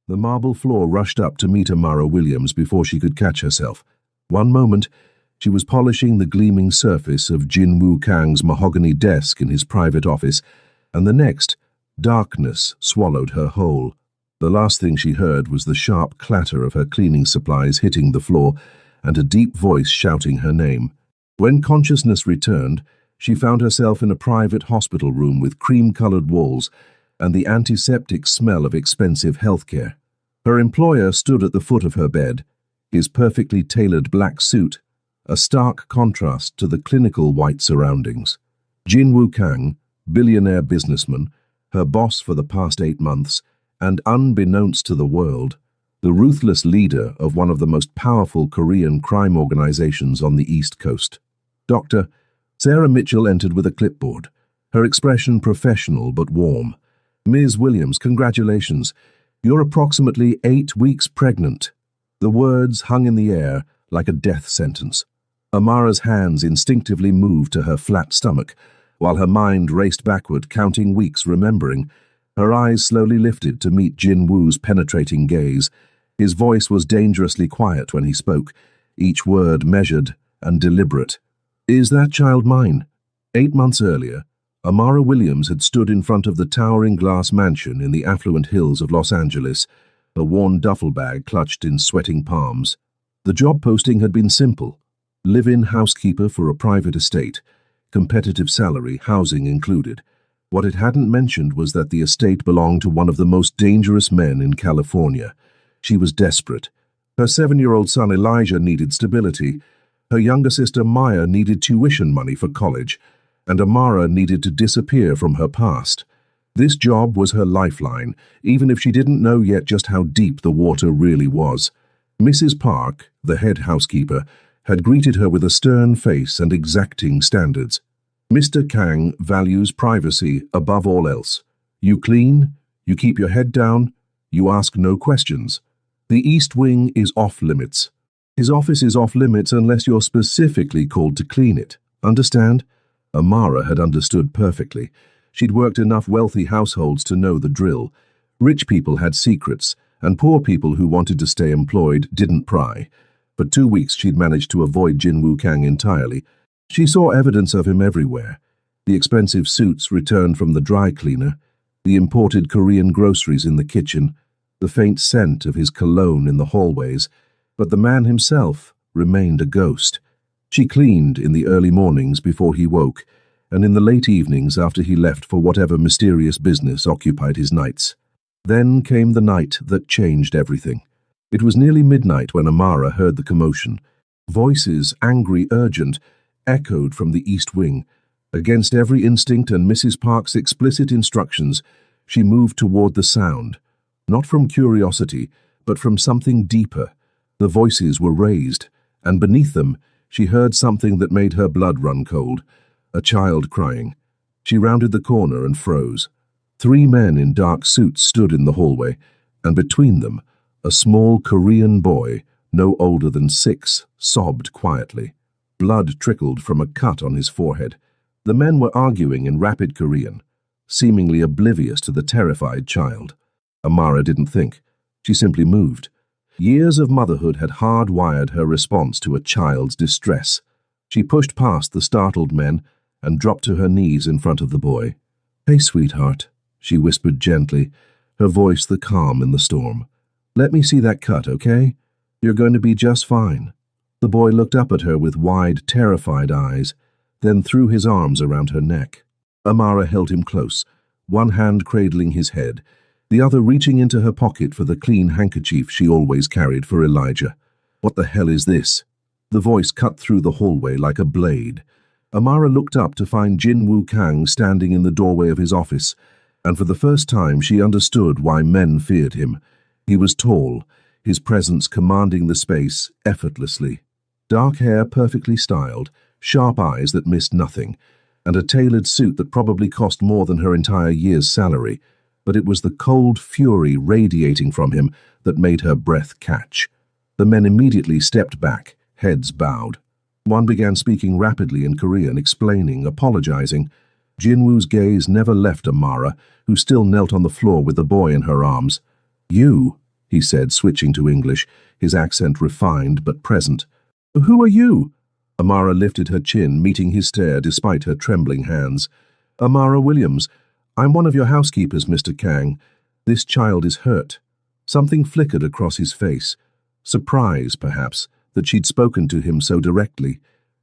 The marble floor rushed up to meet Amara Williams before she could catch herself. One moment, she was polishing the gleaming surface of Jin Woo Kang's mahogany desk in his private office, and the next, darkness swallowed her whole. The last thing she heard was the sharp clatter of her cleaning supplies hitting the floor and a deep voice shouting her name. When consciousness returned, she found herself in a private hospital room with cream-colored walls and the antiseptic smell of expensive healthcare. Her employer stood at the foot of her bed, his perfectly tailored black suit, a stark contrast to the clinical white surroundings. Jin Woo Kang, billionaire businessman, her boss for the past 8 months, and unbeknownst to the world, the ruthless leader of one of the most powerful Korean crime organizations on the East Coast. Dr. Sarah Mitchell entered with a clipboard, her expression professional but warm. Ms. Williams, congratulations. You're approximately 8 weeks pregnant. The words hung in the air like a death sentence. Amara's hands instinctively moved to her flat stomach, while her mind raced backward, counting weeks, remembering. Her eyes slowly lifted to meet Jin Woo's penetrating gaze. His voice was dangerously quiet when he spoke, each word measured and deliberate. Is that child mine? 8 months earlier, Amara Williams had stood in front of the towering glass mansion in the affluent hills of Los Angeles, a worn duffel bag clutched in sweating palms. The job posting had been simple: live-in housekeeper for a private estate, competitive salary, housing included. What it hadn't mentioned was that the estate belonged to one of the most dangerous men in California. She was desperate. Her 7-year-old son Elijah needed stability. Her younger sister Maya needed tuition money for college, and Amara needed to disappear from her past. This job was her lifeline, even if she didn't know yet just how deep the water really was. Mrs. Park, the head housekeeper, had greeted her with a stern face and exacting standards. Mr. Kang values privacy above all else. You clean, you keep your head down, you ask no questions. The East Wing is off-limits. His office is off-limits unless you're specifically called to clean it. Understand? Amara had understood perfectly. She'd worked enough wealthy households to know the drill. Rich people had secrets, and poor people who wanted to stay employed didn't pry. For 2 weeks she'd managed to avoid Jin Woo Kang entirely. She saw evidence of him everywhere. The expensive suits returned from the dry cleaner, the imported Korean groceries in the kitchen, the faint scent of his cologne in the hallways, but the man himself remained a ghost. She cleaned in the early mornings before he woke, and in the late evenings after he left for whatever mysterious business occupied his nights. Then came the night that changed everything. It was nearly midnight when Amara heard the commotion. Voices, angry, urgent, echoed from the East Wing. Against every instinct and Mrs. Park's explicit instructions, she moved toward the sound. Not from curiosity, but from something deeper. The voices were raised, and beneath them, she heard something that made her blood run cold. A child crying. She rounded the corner and froze. 3 men in dark suits stood in the hallway, and between them, a small Korean boy, no older than 6, sobbed quietly. Blood trickled from a cut on his forehead. The men were arguing in rapid Korean, seemingly oblivious to the terrified child. Amara didn't think. She simply moved. Years of motherhood had hardwired her response to a child's distress. She pushed past the startled men and dropped to her knees in front of the boy. "Hey, sweetheart," she whispered gently, her voice the calm in the storm. "Let me see that cut, okay? You're going to be just fine." The boy looked up at her with wide, terrified eyes, then threw his arms around her neck. Amara held him close, one hand cradling his head, the other reaching into her pocket for the clean handkerchief she always carried for Elijah. "What the hell is this?" The voice cut through the hallway like a blade. Amara looked up to find Jin Woo Kang standing in the doorway of his office, and for the first time she understood why men feared him. He was tall, his presence commanding the space effortlessly. Dark hair perfectly styled, sharp eyes that missed nothing, and a tailored suit that probably cost more than her entire year's salary. But it was the cold fury radiating from him that made her breath catch. The men immediately stepped back, heads bowed. One began speaking rapidly in Korean, explaining, apologizing. Jin Woo's gaze never left Amara, who still knelt on the floor with the boy in her arms. "You?" he said, switching to English, his accent refined but present. "Who are you?" Amara lifted her chin, meeting his stare despite her trembling hands. "Amara Williams. I'm one of your housekeepers, Mr. Kang. This child is hurt." Something flickered across his face. Surprise, perhaps, that she'd spoken to him so directly.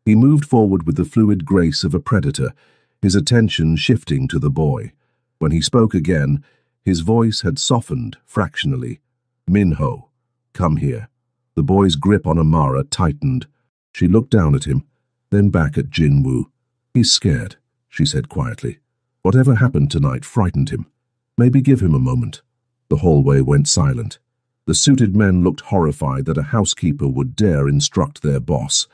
He moved forward with the fluid grace of a predator, his attention shifting to the boy. When he spoke again, his voice had softened fractionally. "Minho, come here." The boy's grip on Amara tightened. She looked down at him, then back at Jinwoo. "He's scared," she said quietly. "Whatever happened tonight frightened him. Maybe give him a moment." The hallway went silent. The suited men looked horrified that a housekeeper would dare instruct their boss,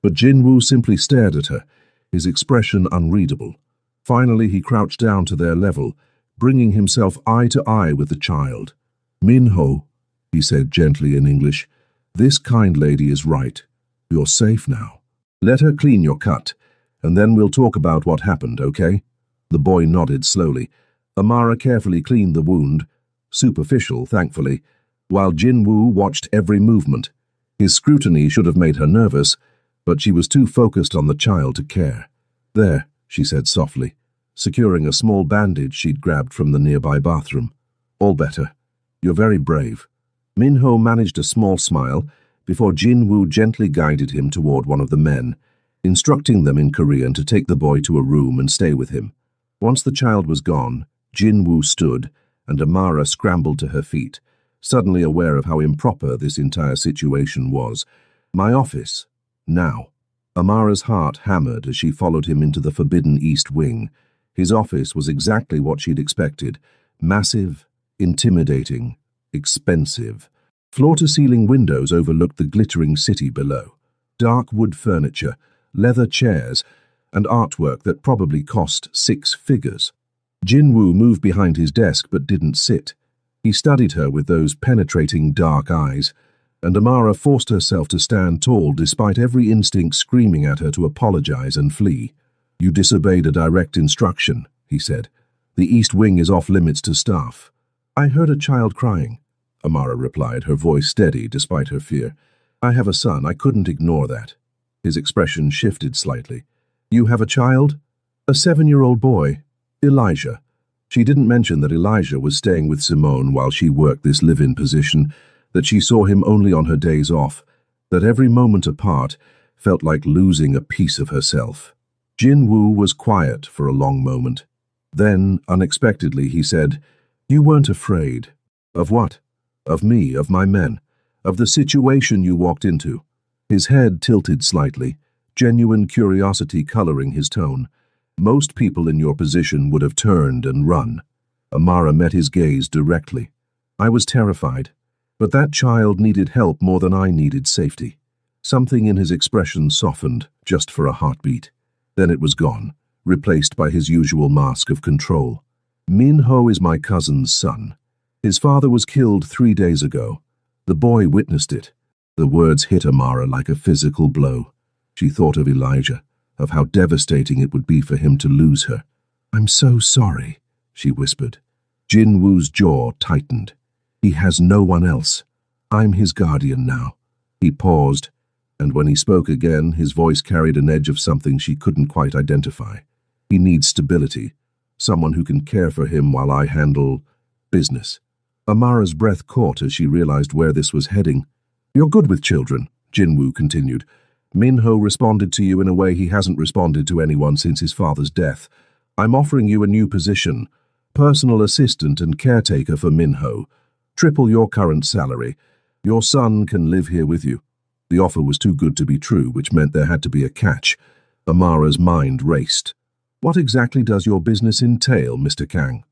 but Jinwoo simply stared at her, his expression unreadable. Finally, he crouched down to their level, bringing himself eye to eye with the child. "Minho," he said gently in English, "this kind lady is right. You're safe now. Let her clean your cut, and then we'll talk about what happened, okay?" The boy nodded slowly. Amara carefully cleaned the wound, superficial, thankfully, while Jinwoo watched every movement. His scrutiny should have made her nervous, but she was too focused on the child to care. "There," she said softly, securing a small bandage she'd grabbed from the nearby bathroom. "All better. You're very brave." Minho managed a small smile before Jinwoo gently guided him toward one of the men, instructing them in Korean to take the boy to a room and stay with him. Once the child was gone, Jinwoo stood, and Amara scrambled to her feet, suddenly aware of how improper this entire situation was. "My office. Now." Amara's heart hammered as she followed him into the forbidden East Wing. His office was exactly what she'd expected. Massive, intimidating, expensive. Floor-to-ceiling windows overlooked the glittering city below. Dark wood furniture, leather chairs, and artwork that probably cost 6 figures. Jinwoo moved behind his desk but didn't sit. He studied her with those penetrating dark eyes, and Amara forced herself to stand tall despite every instinct screaming at her to apologize and flee. "You disobeyed a direct instruction," he said. "The East Wing is off-limits to staff." "I heard a child crying," Amara replied, her voice steady despite her fear. "I have a son. I couldn't ignore that." His expression shifted slightly. "You have a child?" "A 7-year-old boy. Elijah." She didn't mention that Elijah was staying with Simone while she worked this live-in position, that she saw him only on her days off, that every moment apart felt like losing a piece of herself. Jinwoo was quiet for a long moment. Then, unexpectedly, he said, "You weren't afraid." "Of what?" "Of me, of my men, of the situation you walked into." His head tilted slightly, genuine curiosity coloring his tone. "Most people in your position would have turned and run." Amara met his gaze directly. "I was terrified, but that child needed help more than I needed safety." Something in his expression softened, just for a heartbeat. Then it was gone, replaced by his usual mask of control. "Minho is my cousin's son. His father was killed 3 days ago. The boy witnessed it." The words hit Amara like a physical blow. She thought of Elijah, of how devastating it would be for him to lose her. "I'm so sorry," she whispered. Jinwoo's jaw tightened. "He has no one else. I'm his guardian now." He paused, and when he spoke again, his voice carried an edge of something she couldn't quite identify. "He needs stability, someone who can care for him while I handle business." Amara's breath caught as she realized where this was heading. "You're good with children," Jinwoo continued. "Minho responded to you in a way he hasn't responded to anyone since his father's death. I'm offering you a new position, personal assistant and caretaker for Minho. Triple your current salary. Your son can live here with you." The offer was too good to be true, which meant there had to be a catch. Amara's mind raced. "What exactly does your business entail, Mr. Kang?"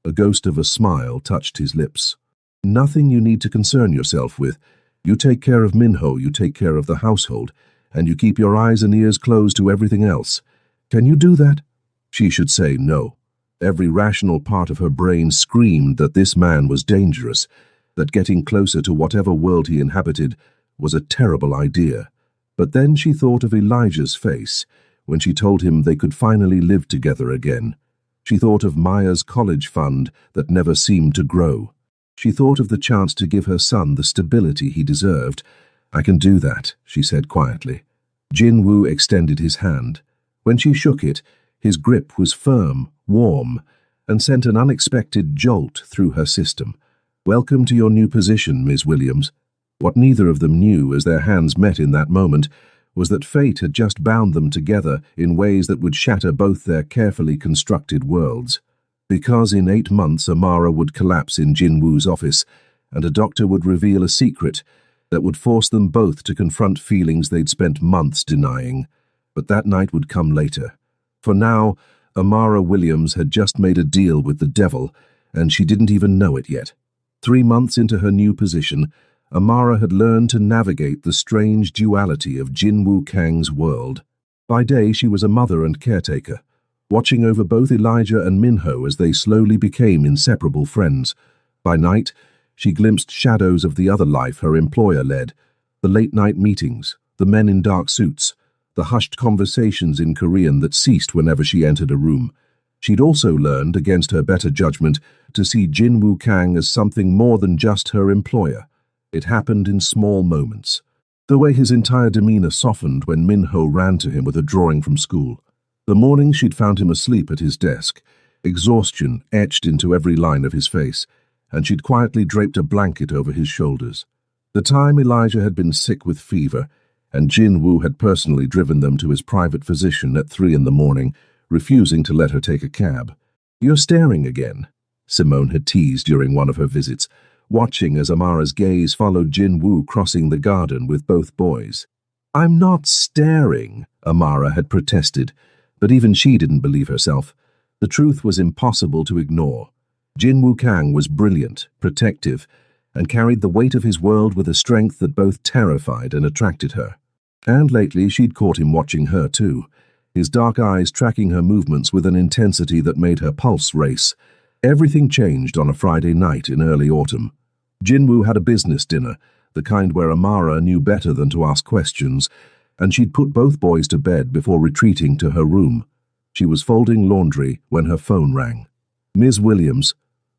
A ghost of a smile touched his lips. "Nothing you need to concern yourself with. You take care of Minho, you take care of the household, and you keep your eyes and ears closed to everything else. Can you do that?" She should say no. Every rational part of her brain screamed that this man was dangerous, that getting closer to whatever world he inhabited was a terrible idea. But then she thought of Elijah's face when she told him they could finally live together again. She thought of Maya's college fund that never seemed to grow. She thought of the chance to give her son the stability he deserved. "I can do that," she said quietly. Jin-Woo extended his hand. When she shook it, his grip was firm, warm, and sent an unexpected jolt through her system. "Welcome to your new position, Ms. Williams." What neither of them knew as their hands met in that moment was that fate had just bound them together in ways that would shatter both their carefully constructed worlds. Because in 8 months Amara would collapse in Jin-Woo's office, and a doctor would reveal a secret that would force them both to confront feelings they'd spent months denying. But that night would come later. For now, Amara Williams had just made a deal with the devil, and she didn't even know it yet. 3 months into her new position, Amara had learned to navigate the strange duality of Jin-Woo Kang's world. By day, she was a mother and caretaker, watching over both Elijah and Minho as they slowly became inseparable friends. By night, she glimpsed shadows of the other life her employer led, the late-night meetings, the men in dark suits, the hushed conversations in Korean that ceased whenever she entered a room. She'd also learned, against her better judgment, to see Jin-Woo Kang as something more than just her employer. It happened in small moments. The way his entire demeanor softened when Minho ran to him with a drawing from school. The morning she'd found him asleep at his desk, exhaustion etched into every line of his face, and she'd quietly draped a blanket over his shoulders. The time Elijah had been sick with fever, and Jin-Woo had personally driven them to his private physician at 3 in the morning, refusing to let her take a cab. "You're staring again," Simone had teased during one of her visits, watching as Amara's gaze followed Jin-Woo crossing the garden with both boys. "I'm not staring," Amara had protested, but even she didn't believe herself. The truth was impossible to ignore. Jin-Woo Kang was brilliant, protective, and carried the weight of his world with a strength that both terrified and attracted her. And lately she'd caught him watching her too, his dark eyes tracking her movements with an intensity that made her pulse race. Everything changed on a Friday night in early autumn. Jin-Woo had a business dinner, the kind where Amara knew better than to ask questions, and she'd put both boys to bed before retreating to her room. She was folding laundry when her phone rang. "Ms. Williams."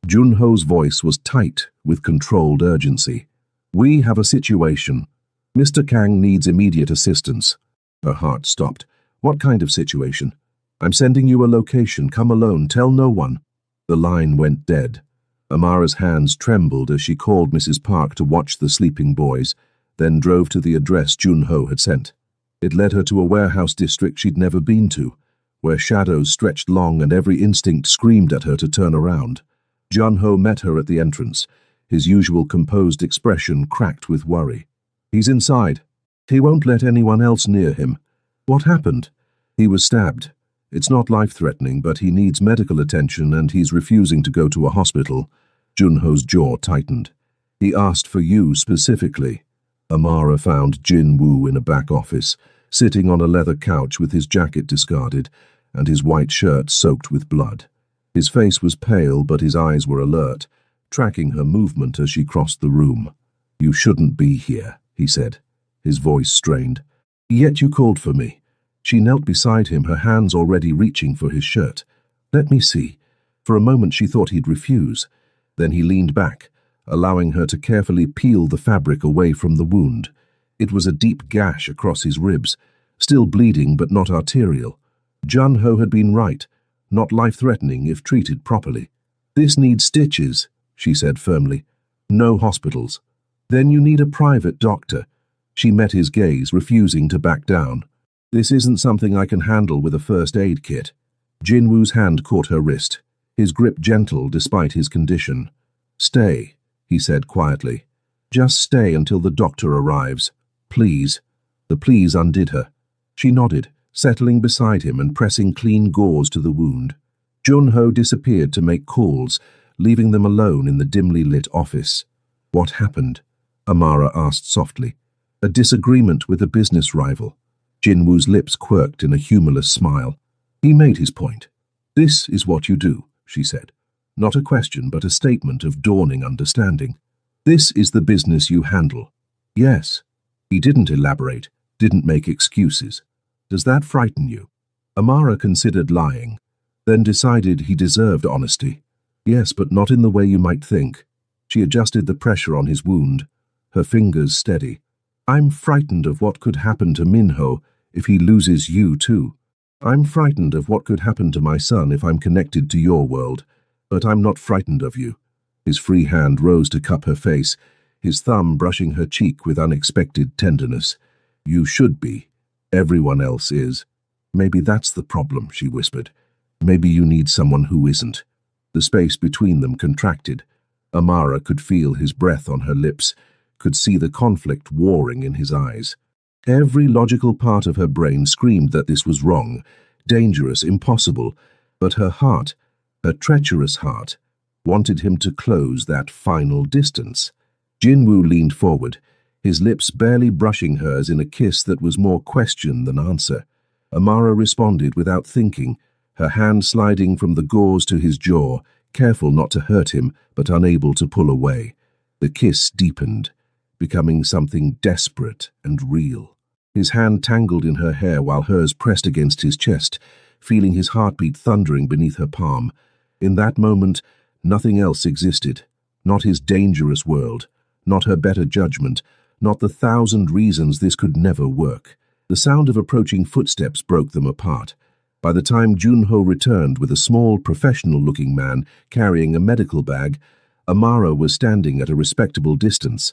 Junho's voice was tight with controlled urgency. "We have a situation. Mr. Kang needs immediate assistance." Her heart stopped. "What kind of situation?" "I'm sending you a location. Come alone. Tell no one." The line went dead. Amara's hands trembled as she called Mrs. Park to watch the sleeping boys, then drove to the address Junho had sent. It led her to a warehouse district she'd never been to, where shadows stretched long and every instinct screamed at her to turn around. Junho met her at the entrance, his usual composed expression cracked with worry. "He's inside. He won't let anyone else near him." "What happened?" "He was stabbed. It's not life-threatening, but he needs medical attention and he's refusing to go to a hospital." Junho's jaw tightened. "He asked for you specifically." Amara found Jin-Woo in a back office, sitting on a leather couch with his jacket discarded and his white shirt soaked with blood. His face was pale, but his eyes were alert, tracking her movement as she crossed the room. "You shouldn't be here," he said, his voice strained. "Yet you called for me." She knelt beside him, her hands already reaching for his shirt. "Let me see." For a moment she thought he'd refuse. Then he leaned back, allowing her to carefully peel the fabric away from the wound. It was a deep gash across his ribs, still bleeding but not arterial. Junho had been right, not life-threatening if treated properly. "This needs stitches," she said firmly. "No hospitals." "Then you need a private doctor." She met his gaze, refusing to back down. "This isn't something I can handle with a first aid kit." Jin-Woo's hand caught her wrist, his grip gentle despite his condition. "Stay," he said quietly. "Just stay until the doctor arrives. Please." The please undid her. She nodded, settling beside him and pressing clean gauze to the wound. Junho disappeared to make calls, leaving them alone in the dimly lit office. "What happened?" Amara asked softly. "A disagreement with a business rival." Jin-Woo's lips quirked in a humorless smile. He made his point. "This is what you do," she said. Not a question, but a statement of dawning understanding. "This is the business you handle." "Yes." He didn't elaborate, didn't make excuses. "Does that frighten you?" Amara considered lying, then decided he deserved honesty. "Yes, but not in the way you might think." She adjusted the pressure on his wound, her fingers steady. I'm frightened of what could happen to Minho if he loses you too. I'm frightened of what could happen to my son if I'm connected to your world, but I'm not frightened of you. His free hand rose to cup her face, his thumb brushing her cheek with unexpected tenderness. You should be. Everyone else is. Maybe that's the problem, she whispered. Maybe you need someone who isn't. The space between them contracted. Amara could feel his breath on her lips, could see the conflict warring in his eyes. Every logical part of her brain screamed that this was wrong, dangerous, impossible, but her heart, her treacherous heart, wanted him to close that final distance. Jinwoo leaned forward, his lips barely brushing hers in a kiss that was more question than answer. Amara responded without thinking, her hand sliding from the gauze to his jaw, careful not to hurt him, but unable to pull away. The kiss deepened, becoming something desperate and real. His hand tangled in her hair while hers pressed against his chest, feeling his heartbeat thundering beneath her palm. In that moment, nothing else existed. Not his dangerous world, not her better judgment, not the 1,000 reasons this could never work. The sound of approaching footsteps broke them apart. By the time Junho returned with a small, professional-looking man carrying a medical bag, Amara was standing at a respectable distance,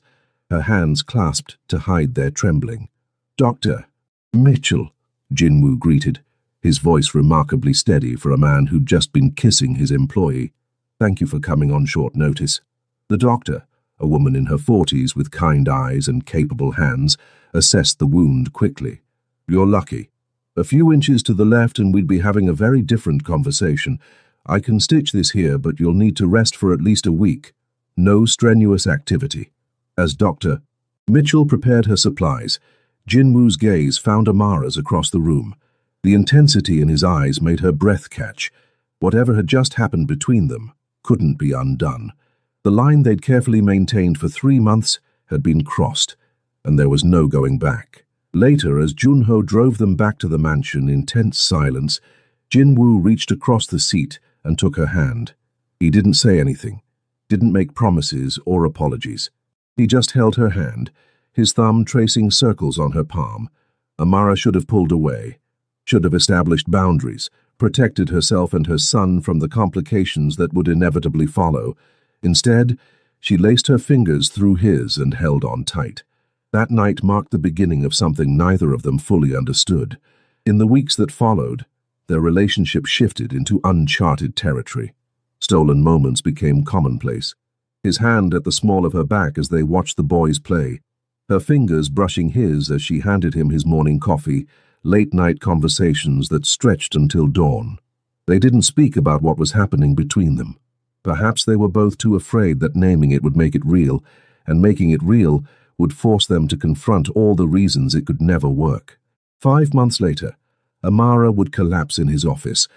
her hands clasped to hide their trembling. Dr. Mitchell, Jinwoo greeted, his voice remarkably steady for a man who'd just been kissing his employee. Thank you for coming on short notice. The doctor, a woman in her 40s with kind eyes and capable hands, assessed the wound quickly. You're lucky. A few inches to the left and we'd be having a very different conversation. I can stitch this here, but you'll need to rest for at least a week. No strenuous activity. As Dr. Mitchell prepared her supplies, Jinwoo's gaze found Amara's across the room. The intensity in his eyes made her breath catch. Whatever had just happened between them couldn't be undone. The line they'd carefully maintained for 3 months had been crossed, and there was no going back. Later, as Junho drove them back to the mansion in tense silence, Jinwoo reached across the seat and took her hand. He didn't say anything, didn't make promises or apologies. He just held her hand, his thumb tracing circles on her palm. Amara should have pulled away, should have established boundaries, protected herself and her son from the complications that would inevitably follow. Instead, she laced her fingers through his and held on tight. That night marked the beginning of something neither of them fully understood. In the weeks that followed, their relationship shifted into uncharted territory. Stolen moments became commonplace. His hand at the small of her back as they watched the boys play, her fingers brushing his as she handed him his morning coffee, late-night conversations that stretched until dawn. They didn't speak about what was happening between them. Perhaps they were both too afraid that naming it would make it real, and making it real would force them to confront all the reasons it could never work. 5 months later, Amara would collapse in his office,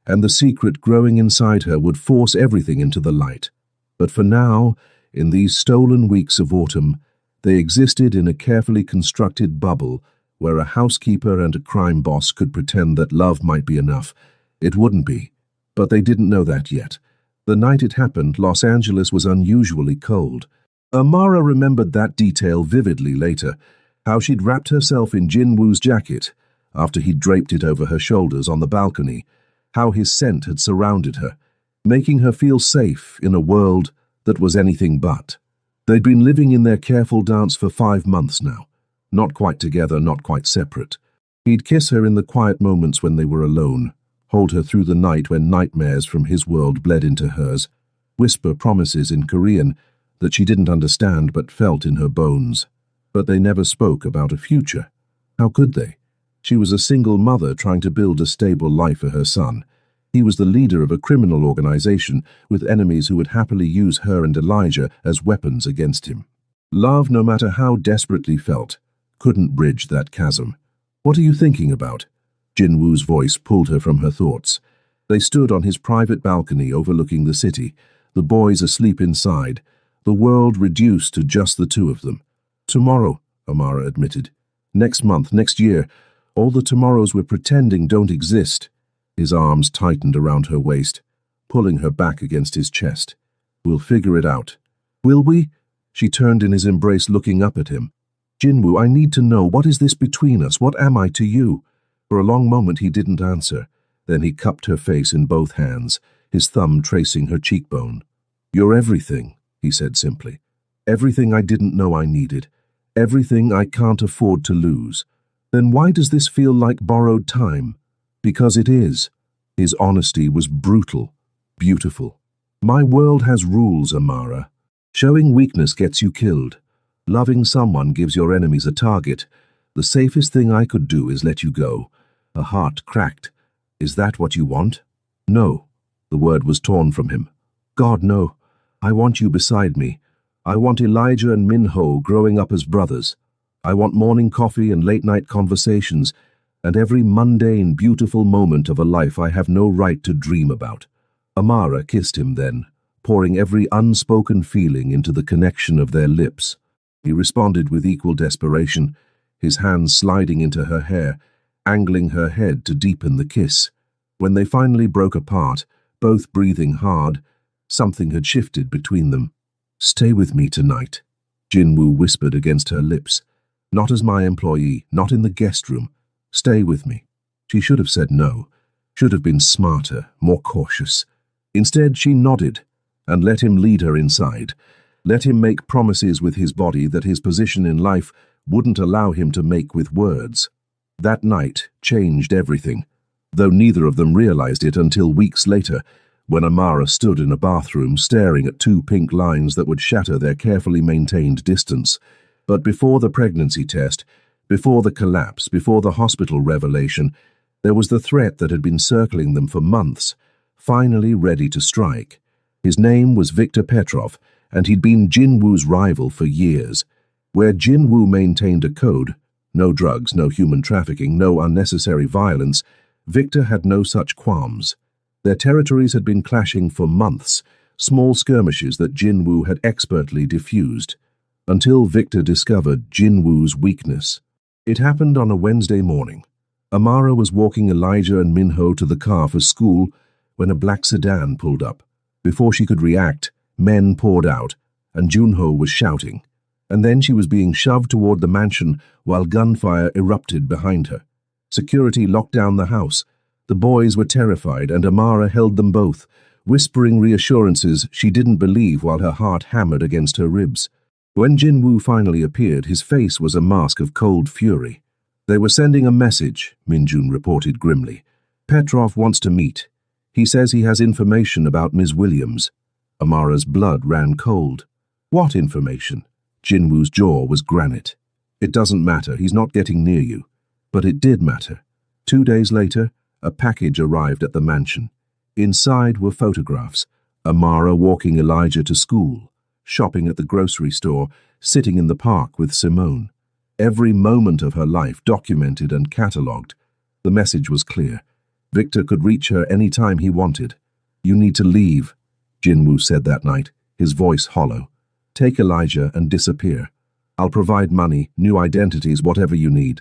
and the secret growing inside her would force everything into the light. But for now, in these stolen weeks of autumn, they existed in a carefully constructed bubble where a housekeeper and a crime boss could pretend that love might be enough. It wouldn't be, but they didn't know that yet. The night it happened, Los Angeles was unusually cold. Amara remembered that detail vividly later, how she'd wrapped herself in Jinwoo's jacket after he'd draped it over her shoulders on the balcony, how his scent had surrounded her, making her feel safe in a world that was anything but. They'd been living in their careful dance for 5 months now, not quite together, not quite separate. He'd kiss her in the quiet moments when they were alone, hold her through the night when nightmares from his world bled into hers, whisper promises in Korean that she didn't understand but felt in her bones. But they never spoke about a future. How could they? She was a single mother trying to build a stable life for her son. He was the leader of a criminal organization with enemies who would happily use her and Elijah as weapons against him. Love, no matter how desperately felt, couldn't bridge that chasm. What are you thinking about? Jinwoo's voice pulled her from her thoughts. They stood on his private balcony overlooking the city, the boys asleep inside, the world reduced to just the two of them. Tomorrow, Amara admitted. Next month, next year, all the tomorrows we're pretending don't exist. His arms tightened around her waist, pulling her back against his chest. We'll figure it out. Will we? She turned in his embrace, looking up at him. Jinwoo, I need to know, what is this between us? What am I to you? For a long moment he didn't answer. Then he cupped her face in both hands, his thumb tracing her cheekbone. You're everything, he said simply. Everything I didn't know I needed. Everything I can't afford to lose. Then why does this feel like borrowed time? Because it is. His honesty was brutal, beautiful. My world has rules, Amara. Showing weakness gets you killed. Loving someone gives your enemies a target. The safest thing I could do is let you go. Her heart cracked. Is that what you want? No. The word was torn from him. God, no. I want you beside me. I want Elijah and Minho growing up as brothers. I want morning coffee and late-night conversations, and every mundane, beautiful moment of a life I have no right to dream about. Amara kissed him then, pouring every unspoken feeling into the connection of their lips. He responded with equal desperation, his hands sliding into her hair, angling her head to deepen the kiss. When they finally broke apart, both breathing hard, something had shifted between them. Stay with me tonight, Jinwoo whispered against her lips. Not as my employee, not in the guest room. Stay with me. She should have said no, should have been smarter, more cautious. Instead, she nodded and let him lead her inside. Let him make promises with his body that his position in life wouldn't allow him to make with words. That night changed everything, though neither of them realized it until weeks later, when Amara stood in a bathroom staring at 2 pink lines that would shatter their carefully maintained distance. But before the pregnancy test, before the collapse, before the hospital revelation, there was the threat that had been circling them for months, finally ready to strike. His name was Viktor Petrov, and he'd been Jinwoo's rival for years. Where Jinwoo maintained a code, no drugs, no human trafficking, no unnecessary violence, Viktor had no such qualms. Their territories had been clashing for months, small skirmishes that Jinwoo had expertly diffused, until Viktor discovered Jinwoo's weakness. It happened on a Wednesday morning. Amara was walking Elijah and Minho to the car for school when a black sedan pulled up. Before she could react, men poured out, and Junho was shouting. And then she was being shoved toward the mansion while gunfire erupted behind her. Security locked down the house. The boys were terrified, and Amara held them both, whispering reassurances she didn't believe while her heart hammered against her ribs. When Jinwoo finally appeared, his face was a mask of cold fury. They were sending a message, Minjun reported grimly. Petrov wants to meet. He says he has information about Ms. Williams. Amara's blood ran cold. What information? Jinwoo's jaw was granite. It doesn't matter, he's not getting near you. But it did matter. 2 days later, a package arrived at the mansion. Inside were photographs. Amara walking Elijah to school, shopping at the grocery store, sitting in the park with Simone. Every moment of her life documented and catalogued. The message was clear. Viktor could reach her any time he wanted. You need to leave, Jinwoo said that night, his voice hollow. Take Elijah and disappear. I'll provide money, new identities, whatever you need.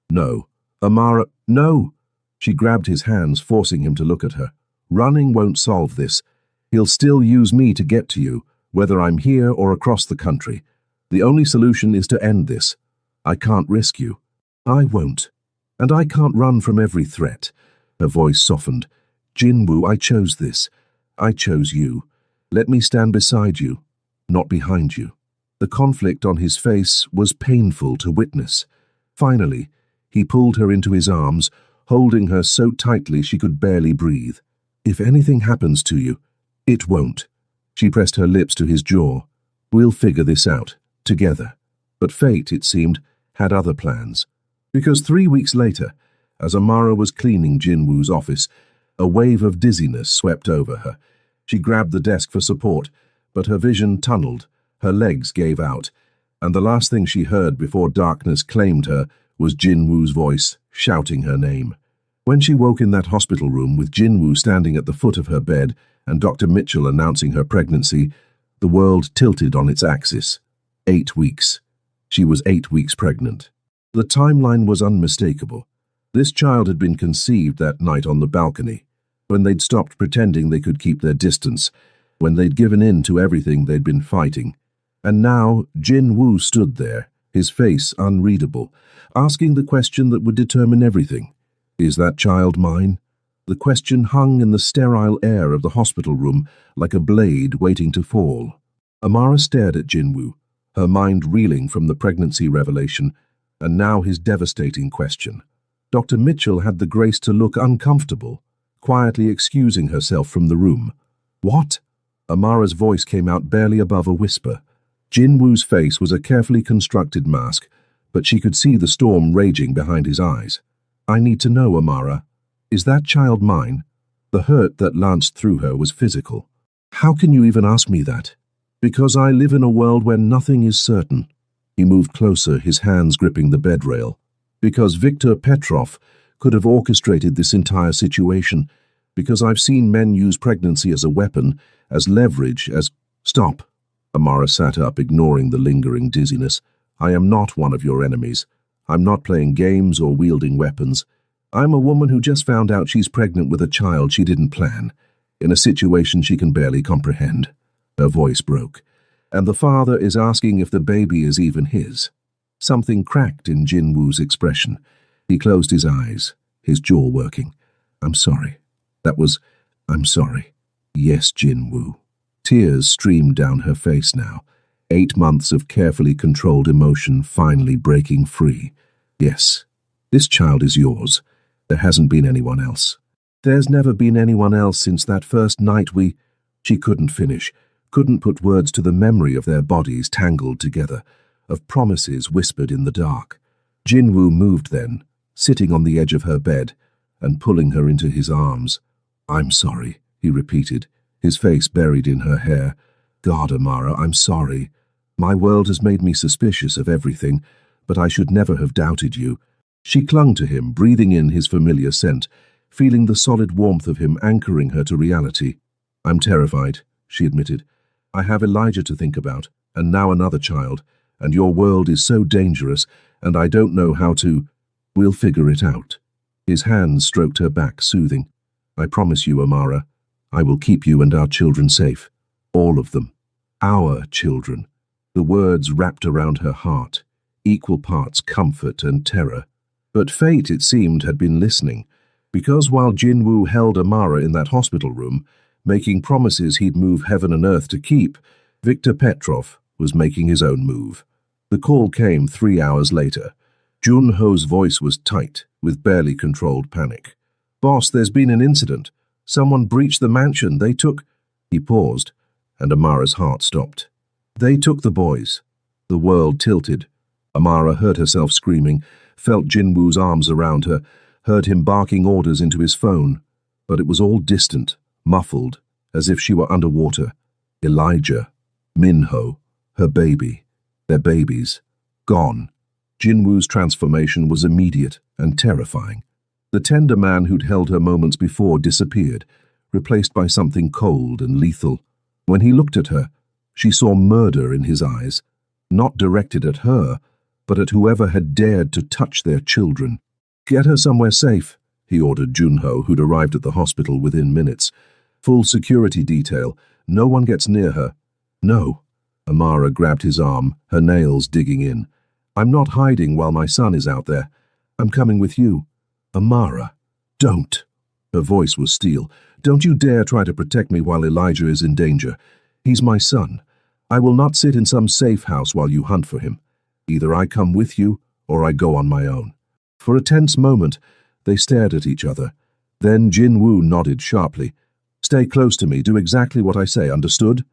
No. Amara, no! She grabbed his hands, forcing him to look at her. Running won't solve this. He'll still use me to get to you, whether I'm here or across the country. The only solution is to end this. I can't risk you. I won't. And I can't run from every threat. Her voice softened. Jinwoo, I chose this. I chose you. Let me stand beside you, not behind you. The conflict on his face was painful to witness. Finally, he pulled her into his arms, holding her so tightly she could barely breathe. If anything happens to you, it won't. She pressed her lips to his jaw. We'll figure this out, together. But fate, it seemed, had other plans. Because 3 weeks later, as Amara was cleaning Jinwoo's office, a wave of dizziness swept over her. She grabbed the desk for support, but her vision tunneled, her legs gave out, and the last thing she heard before darkness claimed her was Jinwoo's voice, shouting her name. When she woke in that hospital room with Jinwoo standing at the foot of her bed and Dr. Mitchell announcing her pregnancy, the world tilted on its axis. 8 weeks. She was 8 weeks pregnant. The timeline was unmistakable. This child had been conceived that night on the balcony, when they'd stopped pretending they could keep their distance, when they'd given in to everything they'd been fighting. And now Jin Woo stood there, his face unreadable, asking the question that would determine everything. Is that child mine? The question hung in the sterile air of the hospital room like a blade waiting to fall. Amara stared at Jin Woo, her mind reeling from the pregnancy revelation, and now his devastating question. Dr. Mitchell had the grace to look uncomfortable, quietly excusing herself from the room. What? Amara's voice came out barely above a whisper. Jin Woo's face was a carefully constructed mask, but she could see the storm raging behind his eyes. I need to know, Amara. Is that child mine? The hurt that lanced through her was physical. How can you even ask me that? Because I live in a world where nothing is certain. He moved closer, his hands gripping the bed rail. Because Viktor Petrov could have orchestrated this entire situation. Because I've seen men use pregnancy as a weapon, as leverage, as... Stop. Amara sat up, ignoring the lingering dizziness. I am not one of your enemies. I'm not playing games or wielding weapons. I'm a woman who just found out she's pregnant with a child she didn't plan, in a situation she can barely comprehend. Her voice broke. And the father is asking if the baby is even his. Something cracked in Jin Woo's expression. He closed his eyes, his jaw working. I'm sorry. I'm sorry. Yes, Jin Woo. Tears streamed down her face now. 8 months of carefully controlled emotion finally breaking free. Yes, this child is yours. There hasn't been anyone else. There's never been anyone else since that first night we... She couldn't finish, couldn't put words to the memory of their bodies tangled together, of promises whispered in the dark. Jin Woo moved then, sitting on the edge of her bed, and pulling her into his arms. I'm sorry, he repeated, his face buried in her hair. God, Amara, I'm sorry. My world has made me suspicious of everything, but I should never have doubted you. She clung to him, breathing in his familiar scent, feeling the solid warmth of him anchoring her to reality. I'm terrified, she admitted. I have Elijah to think about, and now another child, and your world is so dangerous, and I don't know how to... We'll figure it out. His hands stroked her back, soothing. I promise you, Amara, I will keep you and our children safe. All of them. Our children. The words wrapped around her heart, equal parts comfort and terror. But fate, it seemed, had been listening, because while Jin Woo held Amara in that hospital room, making promises he'd move heaven and earth to keep, Viktor Petrov was making his own move. The call came 3 hours later. Jun Ho's voice was tight, with barely controlled panic. Boss, there's been an incident. Someone breached the mansion. They took... He paused, and Amara's heart stopped. They took the boys. The world tilted. Amara heard herself screaming, felt Jin Woo's arms around her, heard him barking orders into his phone. But it was all distant, muffled, as if she were underwater. Elijah, Min-ho, her baby, their babies, gone. Jin Woo's transformation was immediate and terrifying. The tender man who'd held her moments before disappeared, replaced by something cold and lethal. When he looked at her, she saw murder in his eyes, not directed at her, but at whoever had dared to touch their children. Get her somewhere safe, he ordered Jun-ho, who'd arrived at the hospital within minutes. Full security detail. No one gets near her. No. Amara grabbed his arm, her nails digging in. I'm not hiding while my son is out there. I'm coming with you. Amara, don't. Her voice was steel. Don't you dare try to protect me while Elijah is in danger. He's my son. I will not sit in some safe house while you hunt for him. Either I come with you, or I go on my own. For a tense moment, they stared at each other. Then Jin Woo nodded sharply. Stay close to me, do exactly what I say, understood?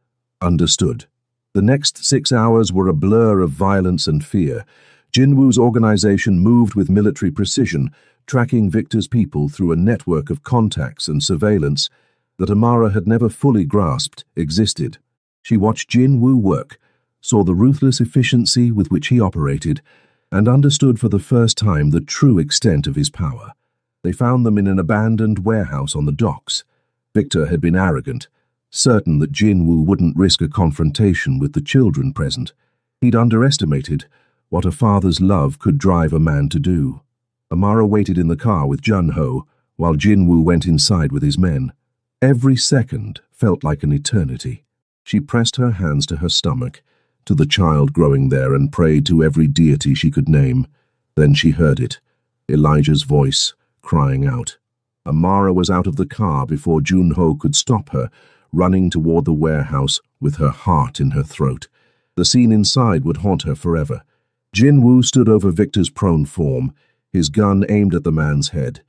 Understood. The next 6 hours were a blur of violence and fear. Jin Woo's organization moved with military precision, tracking Victor's people through a network of contacts and surveillance that Amara had never fully grasped existed. She watched Jin Woo work, saw the ruthless efficiency with which he operated, and understood for the first time the true extent of his power. They found them in an abandoned warehouse on the docks. Victor had been arrogant, certain that Jin Woo wouldn't risk a confrontation with the children present. He'd underestimated what a father's love could drive a man to do. Amara waited in the car with Jun-ho, while Jin Woo went inside with his men. Every second felt like an eternity. She pressed her hands to her stomach, to the child growing there and prayed to every deity she could name. Then she heard it, Elijah's voice, crying out. Amara was out of the car before Junho could stop her, running toward the warehouse with her heart in her throat. The scene inside would haunt her forever. Jinwoo stood over Victor's prone form, his gun aimed at the man's head.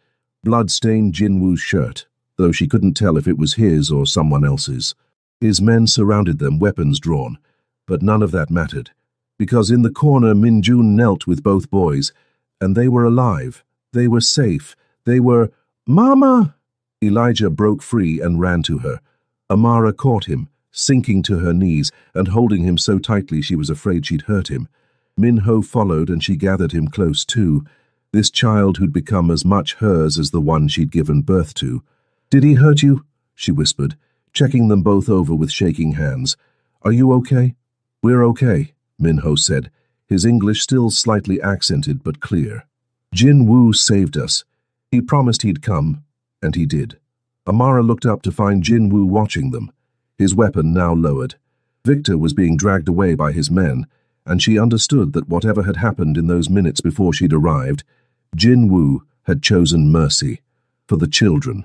Blood stained Jinwoo's shirt, though she couldn't tell if it was his or someone else's. His men surrounded them, weapons drawn, but none of that mattered, because in the corner Minjun knelt with both boys, and they were alive, they were safe, they were— "Mama!" Elijah broke free and ran to her. Amara caught him, sinking to her knees and holding him so tightly she was afraid she'd hurt him. Minho followed and she gathered him close too, this child who'd become as much hers as the one she'd given birth to. "Did he hurt you?" she whispered, checking them both over with shaking hands. "Are you okay?" "We're okay," Minho said, his English still slightly accented but clear. Jinwoo saved us. He promised he'd come, and he did. Amara looked up to find Jinwoo watching them, his weapon now lowered. Victor was being dragged away by his men, and she understood that whatever had happened in those minutes before she'd arrived, Jinwoo had chosen mercy, for the children,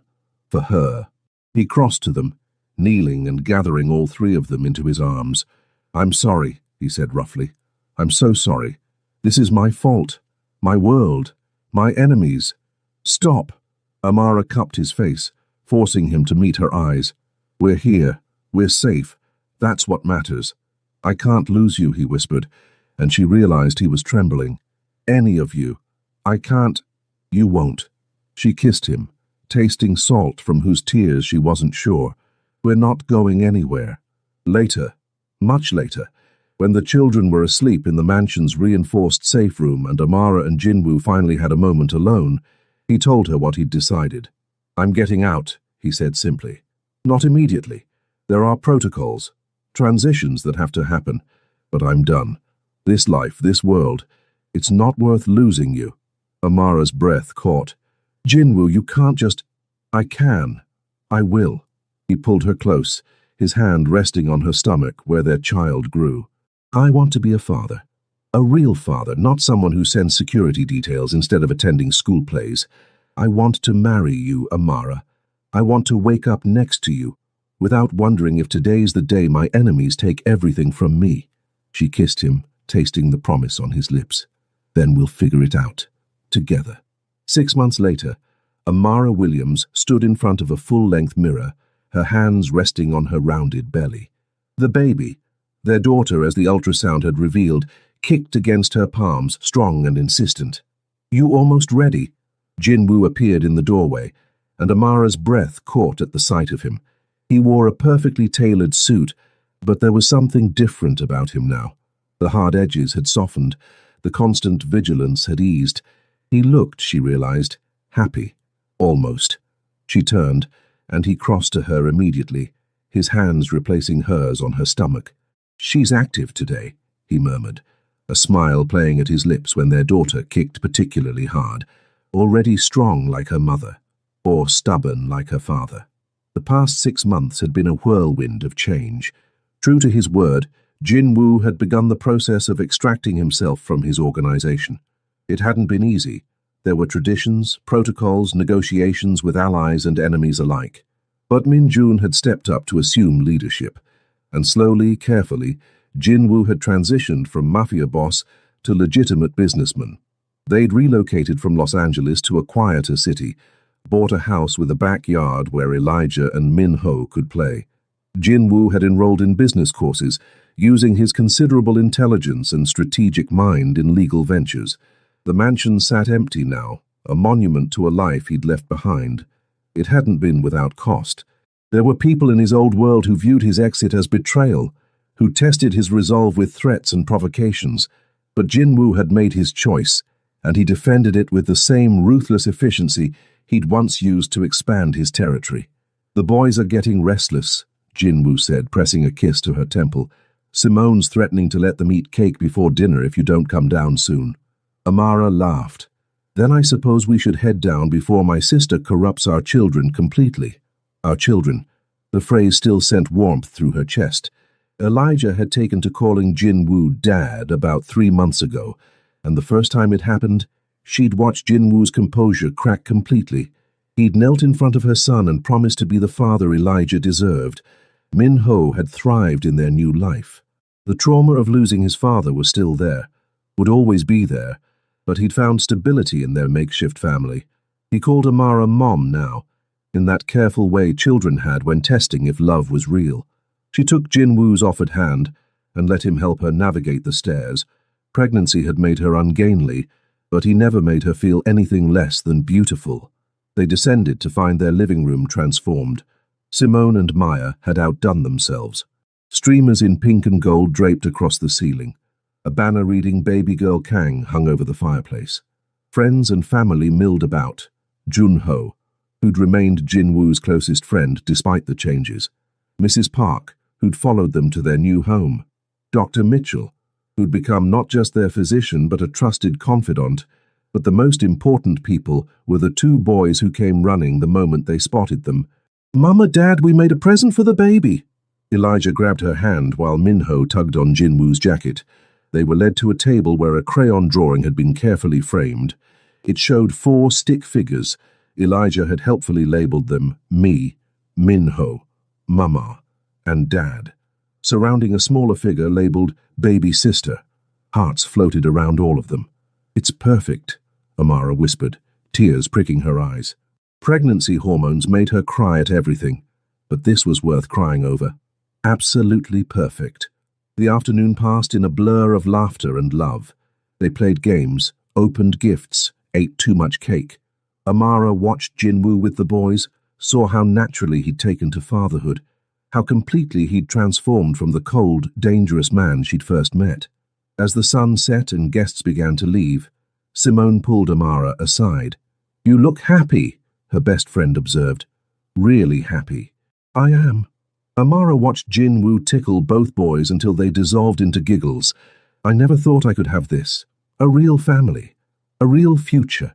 for her. He crossed to them, kneeling and gathering all three of them into his arms. "I'm sorry," he said roughly. "I'm so sorry. This is my fault, my world, my enemies. Stop." Amara cupped his face, forcing him to meet her eyes. "We're here. We're safe. That's what matters. I can't lose you," he whispered, and she realized he was trembling. "Any of you. I can't—" "You won't." She kissed him, tasting salt from whose tears she wasn't sure. "We're not going anywhere." Later, much later, when the children were asleep in the mansion's reinforced safe room and Amara and Jinwoo finally had a moment alone, he told her what he'd decided. "I'm getting out," he said simply. "Not immediately. There are protocols, transitions that have to happen, but I'm done. This life, this world, it's not worth losing you." Amara's breath caught. "Jinwoo, you can't just—" "I can. I will." He pulled her close, his hand resting on her stomach where their child grew. "I want to be a father. A real father, not someone who sends security details instead of attending school plays. I want to marry you, Amara. I want to wake up next to you, without wondering if today's the day my enemies take everything from me." She kissed him, tasting the promise on his lips. "Then we'll figure it out. Together." 6 months later, Amara Williams stood in front of a full-length mirror, her hands resting on her rounded belly. The baby, their daughter as the ultrasound had revealed, kicked against her palms, strong and insistent. "You almost ready?" Jinwoo appeared in the doorway, and Amara's breath caught at the sight of him. He wore a perfectly tailored suit, but there was something different about him now. The hard edges had softened, the constant vigilance had eased. He looked, she realized, happy, almost. She turned, and he crossed to her immediately, his hands replacing hers on her stomach. "She's active today," he murmured, a smile playing at his lips when their daughter kicked particularly hard, already strong like her mother, or stubborn like her father. The past 6 months had been a whirlwind of change. True to his word, Jinwoo had begun the process of extracting himself from his organization. It hadn't been easy. There were traditions, protocols, negotiations with allies and enemies alike. But Minjun had stepped up to assume leadership, and slowly, carefully, Jinwoo had transitioned from Mafia boss to legitimate businessman. They'd relocated from Los Angeles to a quieter city, bought a house with a backyard where Elijah and Minho could play. Jinwoo had enrolled in business courses, using his considerable intelligence and strategic mind in legal ventures. The mansion sat empty now, a monument to a life he'd left behind. It hadn't been without cost. There were people in his old world who viewed his exit as betrayal, who tested his resolve with threats and provocations. But Jinwoo had made his choice, and he defended it with the same ruthless efficiency he'd once used to expand his territory. "The boys are getting restless," Jinwoo said, pressing a kiss to her temple. "Simone's threatening to let them eat cake before dinner if you don't come down soon." Amara laughed. "Then I suppose we should head down before my sister corrupts our children completely." Our children. The phrase still sent warmth through her chest. Elijah had taken to calling Jin-woo Dad about 3 months ago, and the first time it happened, she'd watched Jin-woo's composure crack completely. He'd knelt in front of her son and promised to be the father Elijah deserved. Min-ho had thrived in their new life. The trauma of losing his father was still there, would always be there, but he'd found stability in their makeshift family. He called Amara Mom now, in that careful way children had when testing if love was real. She took Jin-woo's offered hand and let him help her navigate the stairs. Pregnancy had made her ungainly, but he never made her feel anything less than beautiful. They descended to find their living room transformed. Simone and Maya had outdone themselves. Streamers in pink and gold draped across the ceiling. A banner reading Baby Girl Kang hung over the fireplace. Friends and family milled about. Jun-ho, who'd remained Jin-woo's closest friend despite the changes. Mrs. Park, who'd followed them to their new home. Dr. Mitchell, who'd become not just their physician but a trusted confidant. But the most important people were the 2 boys who came running the moment they spotted them. "Mama, Dad, we made a present for the baby." Elijah grabbed her hand while Min-ho tugged on Jin-woo's jacket. They were led to a table where a crayon drawing had been carefully framed. It showed 4 stick figures. Elijah had helpfully labeled them me, Min-ho, Mama, and Dad. Surrounding a smaller figure labeled Baby Sister. Hearts floated around all of them. "It's perfect," Amara whispered, tears pricking her eyes. Pregnancy hormones made her cry at everything, but this was worth crying over. Absolutely perfect. The afternoon passed in a blur of laughter and love. They played games, opened gifts, ate too much cake. Amara watched Jin-woo with the boys, saw how naturally he'd taken to fatherhood, how completely he'd transformed from the cold, dangerous man she'd first met. As the sun set and guests began to leave, Simone pulled Amara aside. "You look happy," her best friend observed. "Really happy." "I am." Amara watched Jin-woo tickle both boys until they dissolved into giggles. "I never thought I could have this. A real family. A real future.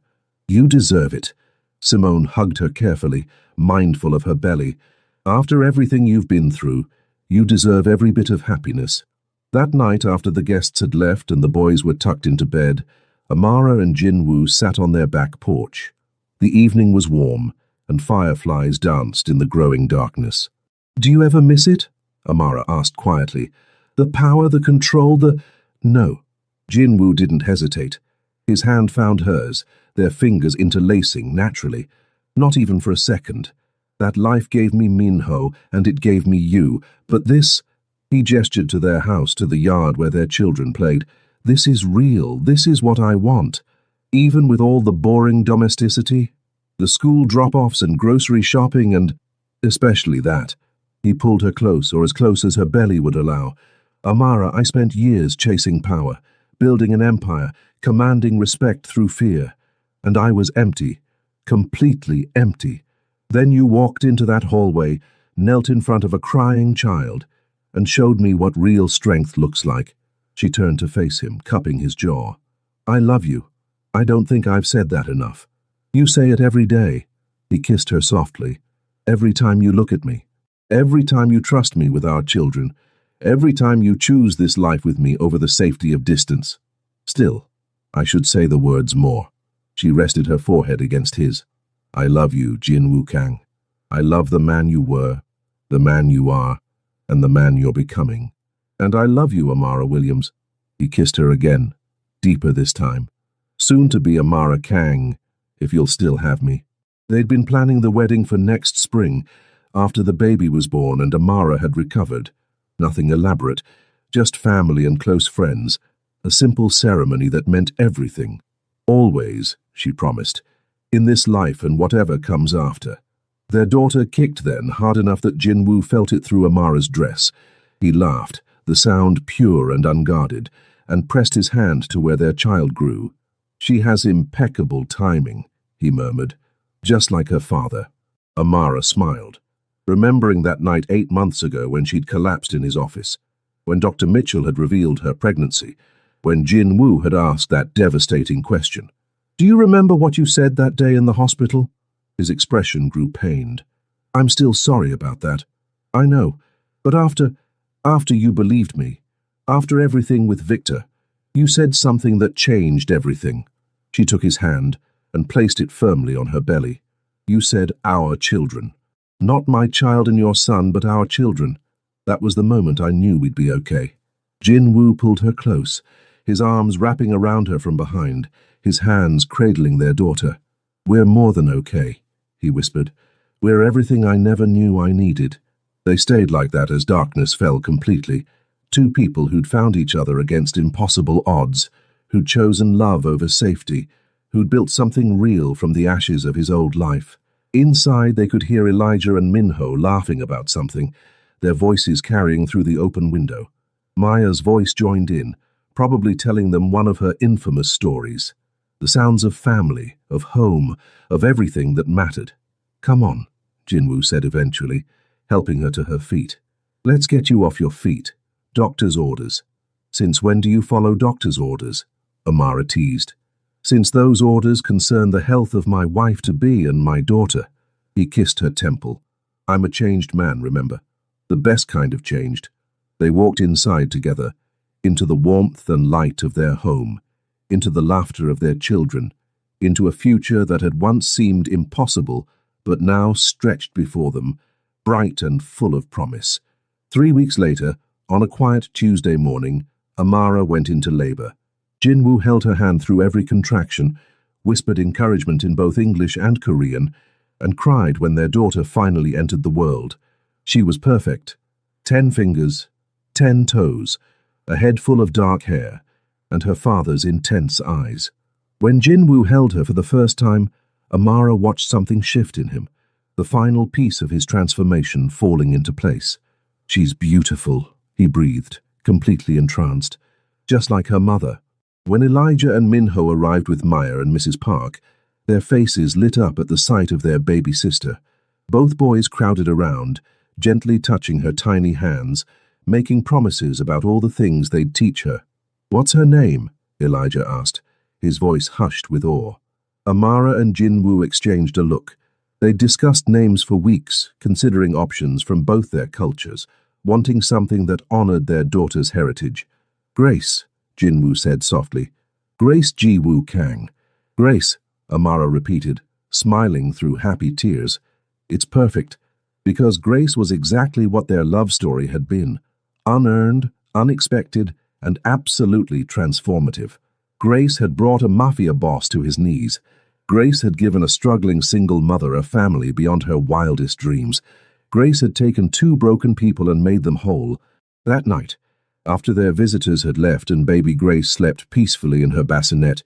You deserve it." Simone hugged her carefully, mindful of her belly. "After everything you've been through, you deserve every bit of happiness." That night, after the guests had left and the boys were tucked into bed, Amara and Jin-woo sat on their back porch. The evening was warm, and fireflies danced in the growing darkness. "Do you ever miss it?" Amara asked quietly. "The power, the control, the—" "No." Jin-woo didn't hesitate. His hand found hers, their fingers interlacing naturally. "Not even for a second. That life gave me Min-ho, and it gave me you. But this—" He gestured to their house, to the yard where their children played. "This is real. This is what I want. Even with all the boring domesticity, the school drop-offs and grocery shopping and— especially that." He pulled her close, or as close as her belly would allow. "Amara, I spent years chasing power, building an empire, commanding respect through fear. And I was empty, completely empty. Then you walked into that hallway, knelt in front of a crying child, and showed me what real strength looks like." She turned to face him, cupping his jaw. "I love you. I don't think I've said that enough. You say it every day." He kissed her softly. "Every time you look at me. Every time you trust me with our children. Every time you choose this life with me over the safety of distance. Still, I should say the words more." She rested her forehead against his. "I love you, Jin-woo Kang. I love the man you were, the man you are, and the man you're becoming. And I love you, Amara Williams." He kissed her again, deeper this time. "Soon to be Amara Kang, if you'll still have me." They'd been planning the wedding for next spring, after the baby was born and Amara had recovered. Nothing elaborate, just family and close friends, a simple ceremony that meant everything. "Always," she promised, "in this life and whatever comes after." Their daughter kicked then, hard enough that Jin-woo felt it through Amara's dress. He laughed, the sound pure and unguarded, and pressed his hand to where their child grew. "She has impeccable timing," he murmured, "just like her father." Amara smiled, remembering that night 8 months ago when she'd collapsed in his office, when Dr. Mitchell had revealed her pregnancy, when Jin-woo had asked that devastating question. "Do you remember what you said that day in the hospital?" His expression grew pained. "I'm still sorry about that. I know, but after—" After you believed me, after everything with Victor, you said something that changed everything." She took his hand and placed it firmly on her belly. "You said our children. Not my child and your son, but our children. That was the moment I knew we'd be okay." Jin-Woo pulled her close, his arms wrapping around her from behind, his hands cradling their daughter. "We're more than okay," he whispered. "We're everything I never knew I needed." They stayed like that as darkness fell completely. Two people who'd found each other against impossible odds, who'd chosen love over safety, who'd built something real from the ashes of his old life. Inside, they could hear Elijah and Minho laughing about something, their voices carrying through the open window. Maya's voice joined in, probably telling them one of her infamous stories. The sounds of family, of home, of everything that mattered. "Come on," Jin-Woo said eventually, helping her to her feet. "Let's get you off your feet. Doctor's orders." "Since when do you follow doctor's orders?" Amara teased. "Since those orders concern the health of my wife-to-be and my daughter." He kissed her temple. "I'm a changed man, remember? The best kind of changed." They walked inside together, into the warmth and light of their home, into the laughter of their children, into a future that had once seemed impossible, but now stretched before them, bright and full of promise. 3 weeks later, on a quiet Tuesday morning, Amara went into labor. Jin-Woo held her hand through every contraction, whispered encouragement in both English and Korean, and cried when their daughter finally entered the world. She was perfect. 10 fingers, 10 toes, a head full of dark hair, and her father's intense eyes. When Jin-Woo held her for the first time, Amara watched something shift in him, the final piece of his transformation falling into place. "She's beautiful," he breathed, completely entranced, just like her mother. When Elijah and Minho arrived with Maya and Mrs. Park, their faces lit up at the sight of their baby sister. Both boys crowded around, gently touching her tiny hands, making promises about all the things they'd teach her. "What's her name?" Elijah asked, his voice hushed with awe. Amara and Jin-Woo exchanged a look. They'd discussed names for weeks, considering options from both their cultures, wanting something that honored their daughter's heritage. "Grace," Jin-Woo said softly. "Grace Ji-Woo Kang." "Grace," Amara repeated, smiling through happy tears. "It's perfect, because Grace was exactly what their love story had been. Unearned, unexpected, and absolutely transformative. Grace had brought a Mafia boss to his knees. Grace had given a struggling single mother a family beyond her wildest dreams. Grace had taken 2 broken people and made them whole. That night, after their visitors had left and baby Grace slept peacefully in her bassinet,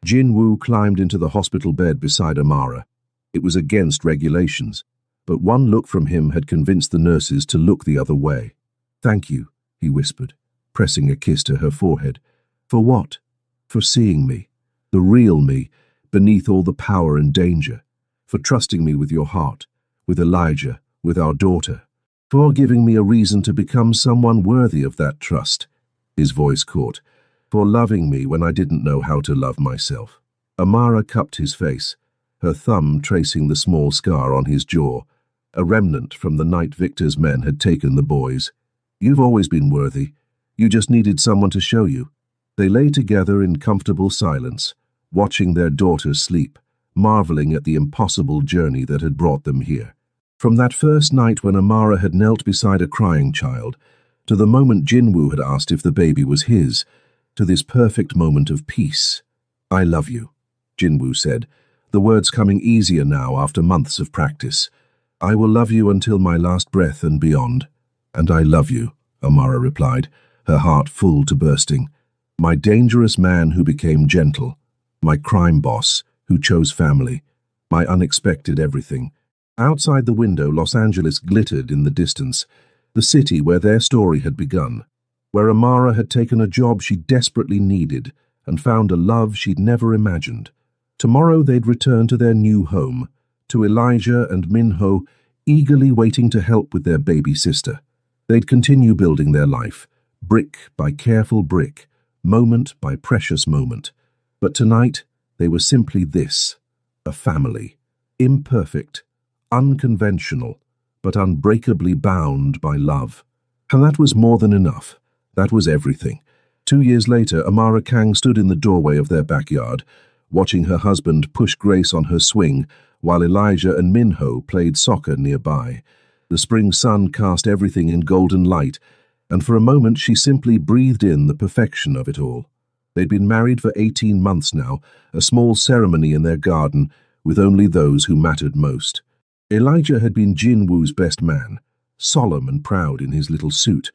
Jin-Woo climbed into the hospital bed beside Amara. It was against regulations, but one look from him had convinced the nurses to look the other way. "Thank you," he whispered, pressing a kiss to her forehead. "For what?" "For seeing me, the real me, beneath all the power and danger. For trusting me with your heart, with Elijah, with our daughter. For giving me a reason to become someone worthy of that trust." His voice caught. "For loving me when I didn't know how to love myself." Amara cupped his face, her thumb tracing the small scar on his jaw, a remnant from the night Victor's men had taken the boys. "You've always been worthy. You just needed someone to show you." They lay together in comfortable silence, watching their daughter sleep, marveling at the impossible journey that had brought them here. From that first night when Amara had knelt beside a crying child, to the moment Jin-Woo had asked if the baby was his, to this perfect moment of peace. "I love you," Jin-Woo said, the words coming easier now after months of practice. "I will love you until my last breath and beyond." "And I love you," Amara replied, her heart full to bursting. "My dangerous man who became gentle. My crime boss who chose family. My unexpected everything." Outside the window, Los Angeles glittered in the distance, the city where their story had begun, where Amara had taken a job she desperately needed and found a love she'd never imagined. Tomorrow they'd return to their new home, to Elijah and Minho, eagerly waiting to help with their baby sister. They'd continue building their life, brick by careful brick, moment by precious moment. But tonight, they were simply this, a family, imperfect, unconventional, but unbreakably bound by love. And that was more than enough. That was everything. 2 years later, Amara Kang stood in the doorway of their backyard, watching her husband push Grace on her swing, while Elijah and Minho played soccer nearby. The spring sun cast everything in golden light, and for a moment she simply breathed in the perfection of it all. They'd been married for 18 months now, a small ceremony in their garden, with only those who mattered most. Elijah had been Jin Woo's best man, solemn and proud in his little suit.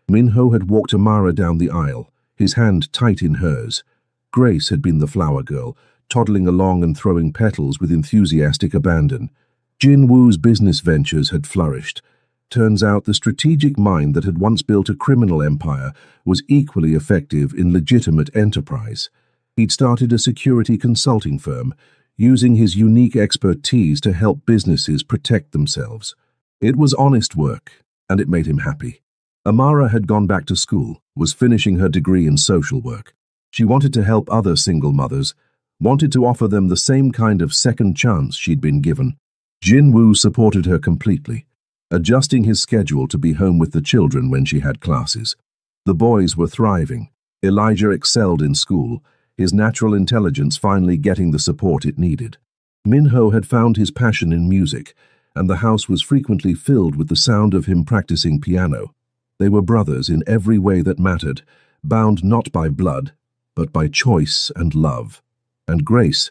Minho had walked Amara down the aisle, his hand tight in hers. Grace had been the flower girl, toddling along and throwing petals with enthusiastic abandon. Jin Woo's business ventures had flourished. Turns out the strategic mind that had once built a criminal empire was equally effective in legitimate enterprise. He'd started a security consulting firm, using his unique expertise to help businesses protect themselves. It was honest work, and it made him happy. Amara had gone back to school, was finishing her degree in social work. She wanted to help other single mothers, wanted to offer them the same kind of second chance she'd been given. Jin Woo supported her completely, adjusting his schedule to be home with the children when she had classes. The boys were thriving. Elijah excelled in school, his natural intelligence finally getting the support it needed. Minho had found his passion in music, and the house was frequently filled with the sound of him practicing piano. They were brothers in every way that mattered, bound not by blood, but by choice and love. And Grace,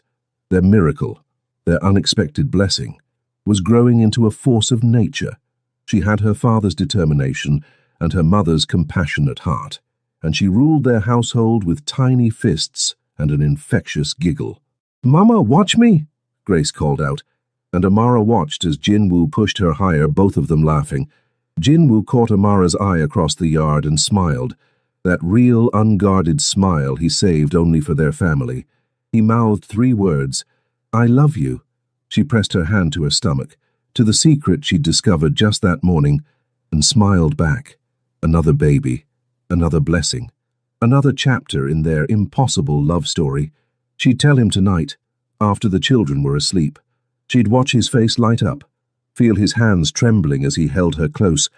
their miracle, their unexpected blessing, was growing into a force of nature. She had her father's determination and her mother's compassionate heart, and she ruled their household with tiny fists and an infectious giggle. "Mama, watch me!" Grace called out, and Amara watched as Jin Woo pushed her higher, both of them laughing. Jin Woo caught Amara's eye across the yard and smiled, that real, unguarded smile he saved only for their family. He mouthed 3 words, "I love you." She pressed her hand to her stomach, to the secret she'd discovered just that morning, and smiled back. Another baby, another blessing, another chapter in their impossible love story. She'd tell him tonight, after the children were asleep. She'd watch his face light up, feel his hands trembling as he held her close,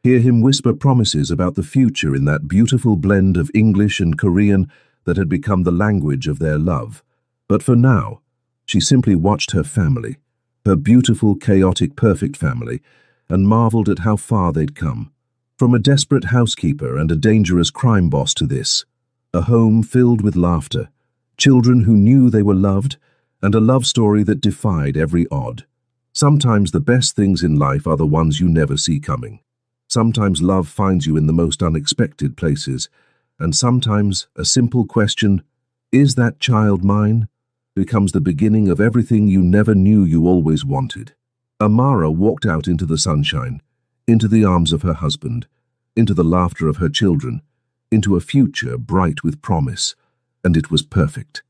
hear him whisper promises about the future in that beautiful blend of English and Korean that had become the language of their love. But for now, she simply watched her family, her beautiful, chaotic, perfect family, and marveled at how far they'd come. From a desperate housekeeper and a dangerous crime boss to this, a home filled with laughter, children who knew they were loved, and a love story that defied every odd. Sometimes the best things in life are the ones you never see coming. Sometimes love finds you in the most unexpected places, and sometimes a simple question, "Is that child mine?" becomes the beginning of everything you never knew you always wanted. Amara walked out into the sunshine, into the arms of her husband, into the laughter of her children, into a future bright with promise, and it was perfect.